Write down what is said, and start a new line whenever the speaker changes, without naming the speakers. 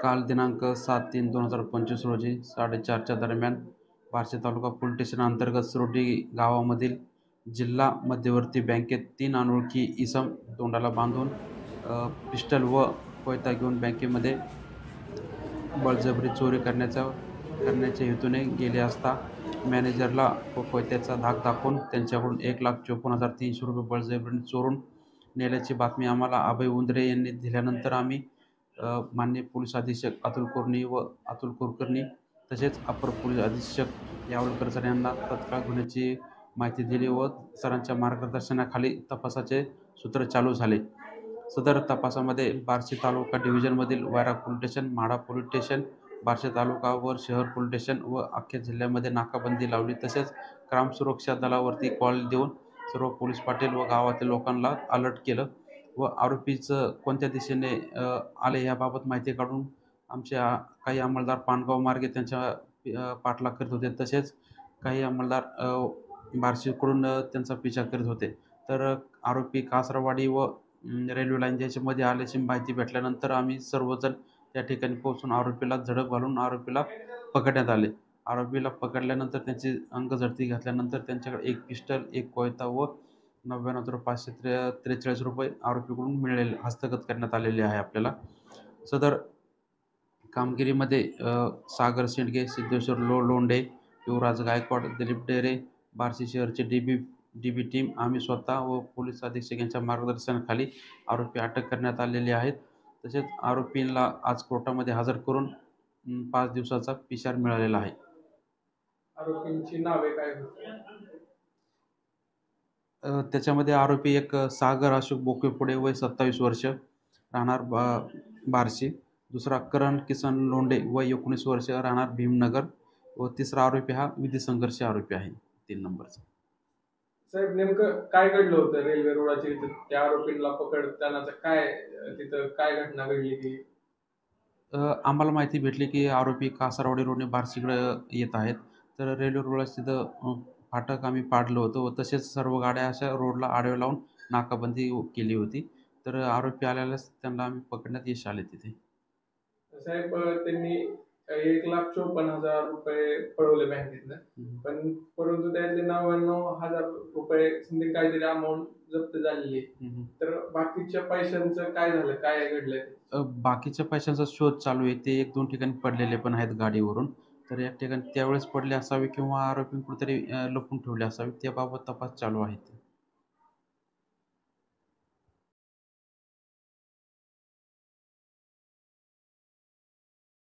काल दिनांक 7/3/2025 रोजी 4:30च्या दरम्यान बार्शी तालुका पोलीस स्टेशन अंतर्गत सुरोडी गावामधील जिल्हा मध्यवर्ती बँकेत 3 अनोळखी इसम तोंडाला बांधून पिस्टल व कोयता घेऊन बँकेमध्ये बळजबरी चोरी करण्याच्या हेतूने गेले असता मॅनेजरला व कोयत्याचा धाक दाखवून त्यांच्याकडून ₹1,54,300 बळजबरीने चोरून नेल्याची बातमी आम्हाला अभय उंद्रे यांनी दिल्यानंतर आम्ही माननीय पोलीस अधीक्षक अतुल कुलकर्णी तसेच अपर पोलीस अधीक्षक यावलकर सर यांना तत्काळ गुन्ह्याची माहिती दिली व सरांच्या मार्गदर्शनाखाली तपासाचे सूत्र चालू झाले. सदर तपासामध्ये बार्शी तालुका डिव्हिजनमधील Vairag police station, Mhada police station, Barshi taluka व शहर पोलीस स्टेशन व अख्ख्या जिल्ह्यामध्ये नाकाबंदी लावली. तसेच ग्रामसुरक्षा दलावरती कॉल देऊन सर्व पोलीस पाटील व गावातील लोकांना अलर्ट केलं व आरोपीचं कोणत्या दिशेने आले याबाबत माहिती काढून आमचे काही अंमलदार पानगाव मार्गे त्यांच्या पाठलाग करीत होते. तसेच काही अंमलदार बार्शीकडून त्यांचा पिछा करीत होते. तर आरोपी कासरवाडी व रेल्वे लाईन याच्यामध्ये आल्याची माहिती भेटल्यानंतर आम्ही सर्वजण त्या ठिकाणी पोहोचून आरोपीला झडप घालून आरोपीला पकडण्यात आले. आरोपीला पकडल्यानंतर त्यांची अंगझडती घातल्यानंतर त्यांच्याकडे एक पिस्टल, एक कोयता व ₹99,543 आरोपीकडून हस्तगत करण्यात आलेले आहे. आपल्याला सदर कामगिरीमध्ये सागर शेंडगे, सिद्धेश्वर लोंढे, युवराज गायकवाड, दिलीप डेरे, बार्शी शहरचे डीबी टीम आम्ही स्वतः व पोलीस अधीक्षक यांच्या मार्गदर्शनाखाली आरोपी अटक करण्यात आलेले आहेत. तसेच आरोपींना आज कोर्टामध्ये हजर करून 5 दिवसाचा पिशार मिळालेला आहे.
आरोपींची नावे काय होती?
त्याच्यामध्ये आरोपी एक सागर अशोक बोकेपुडे वय 27 वर्ष राहणार बार्शी, दुसरा करण किसन लोंढे वय 19 वर्ष राहणार भीमनगर व तिसरा आरोपी हा विधी संघर्ष आरोपी आहे 3 नंबरचा.
साहेब, नेमकं काय घडलं होतं रेल्वे रोडाच्या इथं? त्या आरोपींना पकडताना तिथं काय घटना घडली की
आम्हाला माहिती भेटली की आरोपी कासारवाडी रोडने बार्शीकडे येत आहेत. तर रेल्वे रोडला तिथं फाटक आम्ही पाडलं होतं व तसेच सर्व गाड्या अशा रोडला आडव्या लावून नाकाबंदी केली होती. तर आरोपी आल्यास त्यांना आम्ही पकडण्यात यश आले तिथे.
साहेब, त्यांनी ₹1,54,000 पळवले बँकेतनं, पण परंतु त्यातले ₹99,000 समथिंग काहीतरी अमाऊंट जप्त झालेली आहे. तर बाकीच्या पैशांचं काय झालं, काय घडलंय?
बाकीच्या पैशांचा शोध चालू आहे. ते 1-2 ठिकाणी पडलेले पण आहेत गाडीवरून. तर या ठिकाणी त्यावेळेस पडले असावे किंवा आरोपी कुठेतरी लपून ठेवले असावे. त्याबाबत तपास चालू आहे.